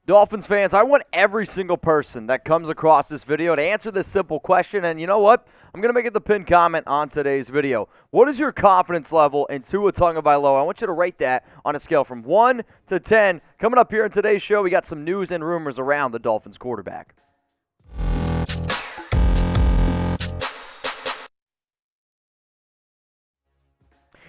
Dolphins fans, I want every single person that comes across this video to answer this simple question, and you know what? I'm going to make it the pinned comment on today's video. What is your confidence level in Tua Tagovailoa? I want you to rate that on a scale from 1 to 10. Coming up here in today's show, we got some news and rumors around the Dolphins quarterback.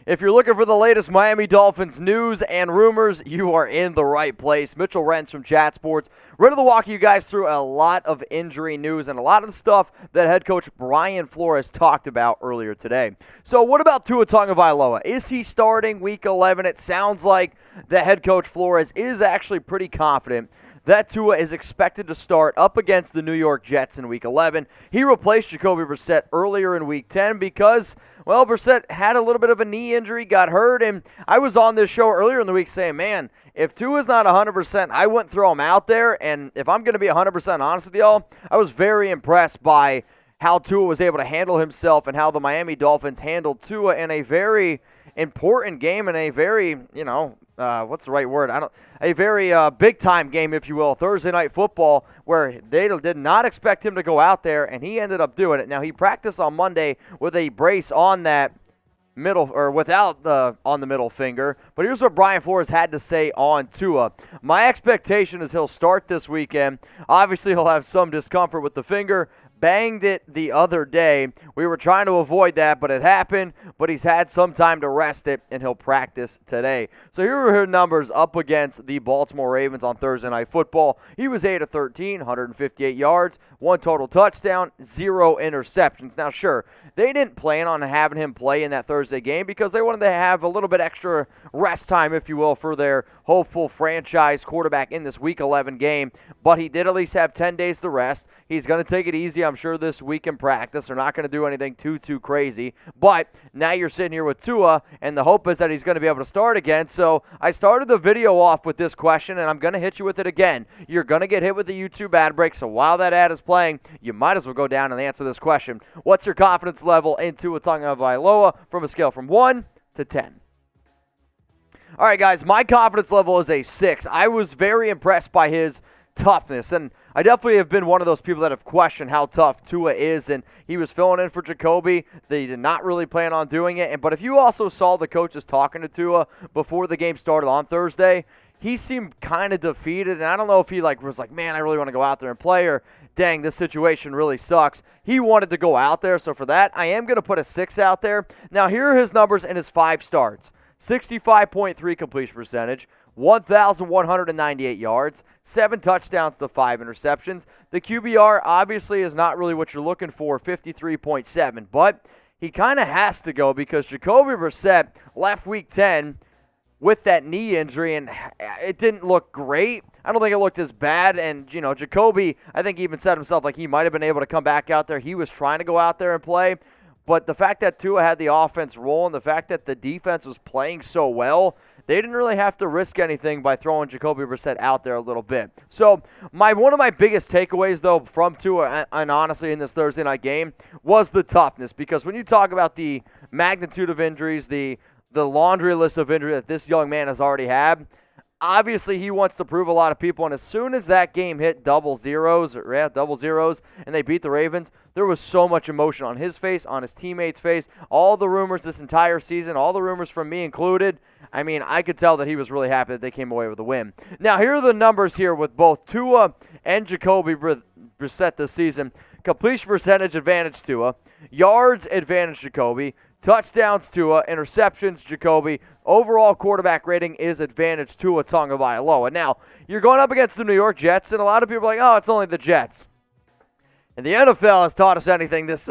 If you're looking for the latest Miami Dolphins news and rumors, you are in the right place. Mitchell Renz from Chat Sports, ready to walk you guys through a lot of injury news and a lot of the stuff that head coach Brian Flores talked about earlier today. So what about Tua Tagovailoa? Is he starting Week 11? It sounds like the head coach Flores is actually pretty confident that Tua is expected to start up against the New York Jets in Week 11. He replaced Jacoby Brissett earlier in Week 10 because, well, Brissett had a little bit of a knee injury, got hurt, and I was on this show earlier in the week saying, man, if Tua's not 100%, I wouldn't throw him out there, and if I'm going to be 100% honest with y'all, I was very impressed by how Tua was able to handle himself and how the Miami Dolphins handled Tua in a very important game and a very, what's the right word? A very big-time game, if you will, Thursday Night Football, where they did not expect him to go out there, and he ended up doing it. Now, he practiced on Monday with a brace on that middle, or without on the middle finger, but here's what Brian Flores had to say on Tua. My expectation is he'll start this weekend. Obviously, he'll have some discomfort with the finger. Banged it the other day. We were trying to avoid that, but it happened. But he's had some time to rest it, and he'll practice today. So here are his numbers up against the Baltimore Ravens on Thursday Night Football. He was 8 of 13, 158 yards, 1 total touchdown, 0 interceptions. Now, sure, they didn't plan on having him play in that Thursday game because they wanted to have a little bit extra rest time, if you will, for their hopeful franchise quarterback in this Week 11 game. But he did at least have 10 days to rest. He's going to take it easy, I'm sure, this week in practice. They're not going to do anything too crazy. But now you're sitting here with Tua, and the hope is that he's going to be able to start again. So I started the video off with this question, and I'm going to hit you with it again. You're going to get hit with the YouTube ad break, so while that ad is playing, you might as well go down and answer this question. What's your confidence level in Tua Tagovailoa from a scale from 1 to 10? All right, guys, my confidence level is a 6. I was very impressed by his toughness, and I definitely have been one of those people that have questioned how tough Tua is, and he was filling in for Jacoby. They did not really plan on doing it, but if you also saw the coaches talking to Tua before the game started on Thursday, he seemed kind of defeated, and I don't know if he was like, man, I really want to go out there and play, or dang, this situation really sucks. He wanted to go out there, so for that, I am going to put a 6 out there. Now, here are his numbers in his 5 starts. 65.3 completion percentage, 1,198 yards, 7 touchdowns to 5 interceptions. The QBR obviously is not really what you're looking for, 53.7, but he kind of has to go because Jacoby Brissett left Week 10 with that knee injury, and it didn't look great. I don't think it looked as bad, and, Jacoby, I think, even said himself like he might have been able to come back out there. He was trying to go out there and play. But the fact that Tua had the offense rolling, the fact that the defense was playing so well, they didn't really have to risk anything by throwing Jacoby Brissett out there a little bit. So one of my biggest takeaways, though, from Tua, and honestly in this Thursday night game, was the toughness. Because when you talk about the magnitude of injuries, the laundry list of injuries that this young man has already had, obviously, he wants to prove a lot of people, and as soon as that game hit double zeros, and they beat the Ravens, there was so much emotion on his face, on his teammates' face. All the rumors this entire season, all the rumors from me included, I mean, I could tell that he was really happy that they came away with a win. Now, here are the numbers here with both Tua and Jacoby Brissett this season. Completion percentage advantage Tua, yards advantage Jacoby, touchdowns Tua, interceptions Jacoby. Overall quarterback rating is advantage Tua Tagovailoa. Now, you're going up against the New York Jets, and a lot of people are like, oh, it's only the Jets. And the NFL has taught us anything this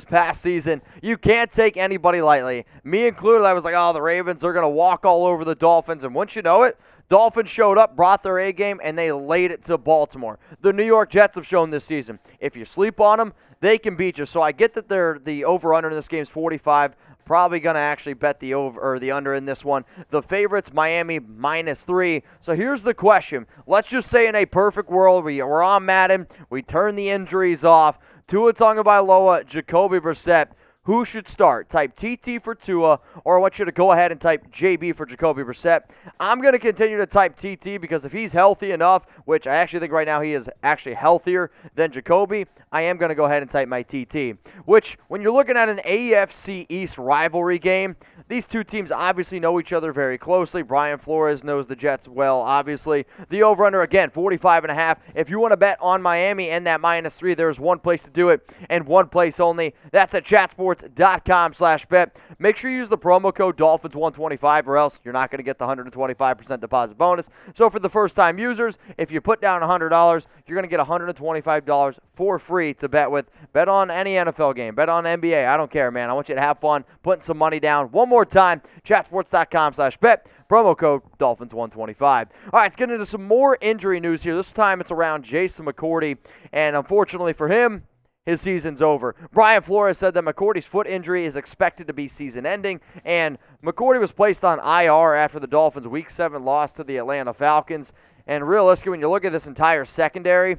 past season. You can't take anybody lightly. Me included, I was like, oh, the Ravens, they're going to walk all over the Dolphins. And once you know it, Dolphins showed up, brought their A game, and they laid it to Baltimore. The New York Jets have shown this season, if you sleep on them, they can beat you. So I get that the over-under in this game is 45. Probably going to actually bet the over or the under in this one. The favorites, Miami, -3. So here's the question. Let's just say in a perfect world, we're on Madden, we turn the injuries off. Tua Tagovailoa, Jacoby Brissett. who should start. Type TT for Tua, or I want you to go ahead and type JB for Jacoby Brissett. I'm going to continue to type TT because if he's healthy enough, which I actually think right now he is actually healthier than Jacoby, I am going to go ahead and type my TT. Which, when you're looking at an AFC East rivalry game, these two teams obviously know each other very closely. Brian Flores knows the Jets well, obviously. The over-under, again, 45.5. If you want to bet on Miami and that -3, there's one place to do it and one place only. That's at chatsports.com/bet. Make sure you use the promo code Dolphins125 or else you're not going to get the 125% deposit bonus. So for the first-time users, if you put down $100, you're going to get $125 for free to bet with. Bet on any NFL game. Bet on NBA. I don't care, man. I want you to have fun putting some money down. One more time, chatsports.com/bet. Promo code Dolphins125. All right, let's get into some more injury news here. This time it's around Jason McCourty, and unfortunately for him, his season's over. Brian Flores said that McCourty's foot injury is expected to be season-ending, and McCourty was placed on IR after the Dolphins' Week 7 loss to the Atlanta Falcons. And realistically, when you look at this entire secondary,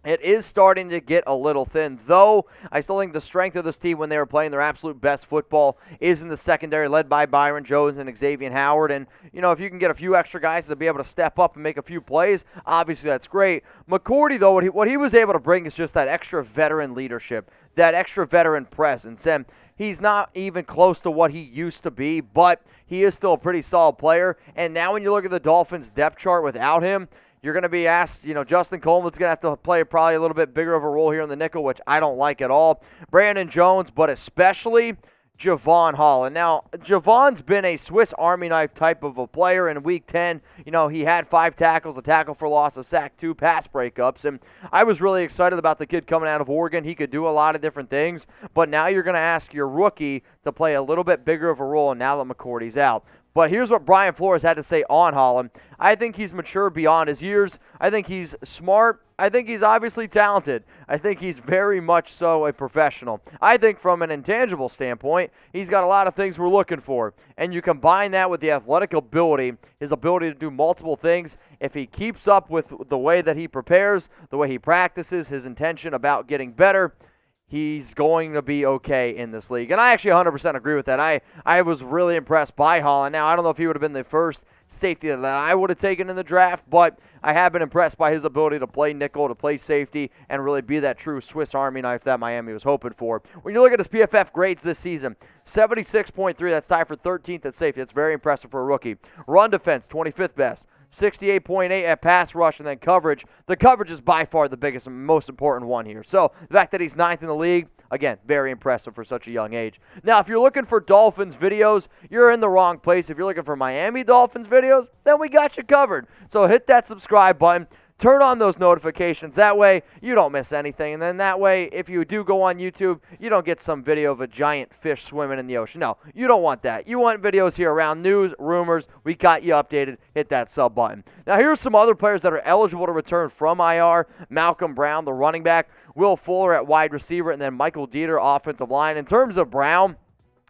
it is starting to get a little thin, though I still think the strength of this team when they were playing their absolute best football is in the secondary, led by Byron Jones and Xavier Howard. And, you know, if you can get a few extra guys to be able to step up and make a few plays, obviously that's great. McCourty, though, what he was able to bring is just that extra veteran leadership, that extra veteran presence. And he's not even close to what he used to be, but he is still a pretty solid player. And now when you look at the Dolphins' depth chart without him, you're going to be asked, you know, Justin Coleman's going to have to play probably a little bit bigger of a role here in the nickel, which I don't like at all. Brandon Jones, but especially Jevon Holland. Now, Jevon's been a Swiss Army knife type of a player in Week 10. You know, he had 5 tackles, a tackle for loss, a sack, 2 pass breakups, and I was really excited about the kid coming out of Oregon. He could do a lot of different things, but now you're going to ask your rookie to play a little bit bigger of a role now that McCourty's out. But here's what Brian Flores had to say on Holland. I think he's mature beyond his years. I think he's smart. I think he's obviously talented. I think he's very much so a professional. I think from an intangible standpoint, he's got a lot of things we're looking for. And you combine that with the athletic ability, his ability to do multiple things. If he keeps up with the way that he prepares, the way he practices, his intention about getting better, he's going to be okay in this league. And I actually 100% agree with that. I was really impressed by Holland. Now, I don't know if he would have been the first safety that I would have taken in the draft, but I have been impressed by his ability to play nickel, to play safety, and really be that true Swiss Army knife that Miami was hoping for. When you look at his PFF grades this season, 76.3, that's tied for 13th at safety. That's very impressive for a rookie. Run defense, 25th best. 68.8 at pass rush, and then coverage. The coverage is by far the biggest and most important one here. So the fact that he's 9th in the league, again, very impressive for such a young age. Now, if you're looking for Dolphins videos, you're in the wrong place. If you're looking for Miami Dolphins videos, then we got you covered. So hit that subscribe button. Turn on those notifications. That way, you don't miss anything. And then that way, if you do go on YouTube, you don't get some video of a giant fish swimming in the ocean. No, you don't want that. You want videos here around news, rumors. We got you updated. Hit that sub button. Now, here's some other players that are eligible to return from IR. Malcolm Brown, the running back. Will Fuller at wide receiver. And then Michael Deiter, offensive line. In terms of Brown,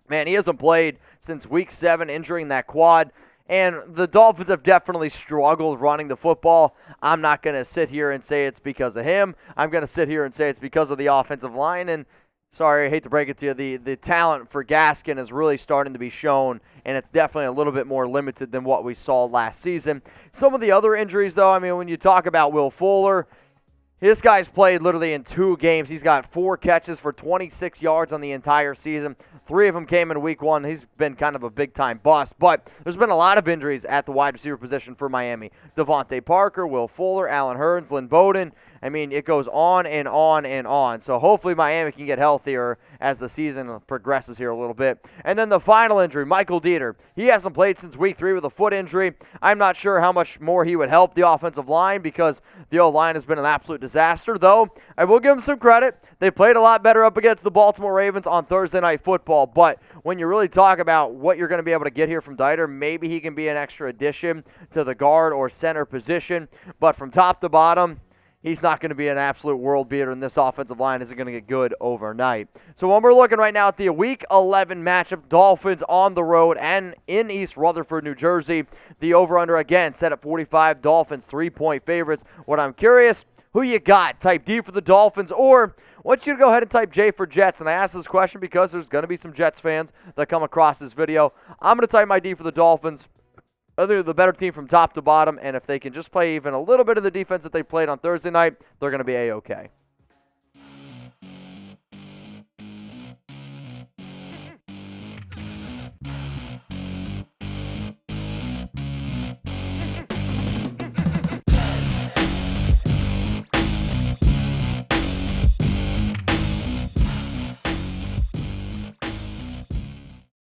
man, he hasn't played since Week 7, injuring that quad. And the Dolphins have definitely struggled running the football. I'm not going to sit here and say it's because of him. I'm going to sit here and say it's because of the offensive line. And sorry, I hate to break it to you, the talent for Gaskin is really starting to be shown, and it's definitely a little bit more limited than what we saw last season. Some of the other injuries, though, I mean, when you talk about Will Fuller, this guy's played literally in 2 games. He's got 4 catches for 26 yards on the entire season. 3 of them came in Week 1. He's been kind of a big-time bust. But there's been a lot of injuries at the wide receiver position for Miami. Devontae Parker, Will Fuller, Allen Hurns, Lynn Bowden. I mean, it goes on and on and on. So hopefully Miami can get healthier as the season progresses here a little bit. And then the final injury, Michael Deiter. He hasn't played since Week 3 with a foot injury. I'm not sure how much more he would help the offensive line because the O-line has been an absolute disaster, though I will give him some credit. They played a lot better up against the Baltimore Ravens on Thursday Night Football, but when you really talk about what you're going to be able to get here from Deiter, maybe he can be an extra addition to the guard or center position, but from top to bottom, he's not going to be an absolute world beater, and this offensive line isn't going to get good overnight. So when we're looking right now at the Week 11 matchup, Dolphins on the road and in East Rutherford, New Jersey, the over-under again set at 45, Dolphins 3-point favorites. What I'm curious, who you got? Type D for the Dolphins, or I want you to go ahead and type J for Jets. And I ask this question because there's going to be some Jets fans that come across this video. I'm going to type my D for the Dolphins. They're the better team from top to bottom, and if they can just play even a little bit of the defense that they played on Thursday night, they're going to be A-OK.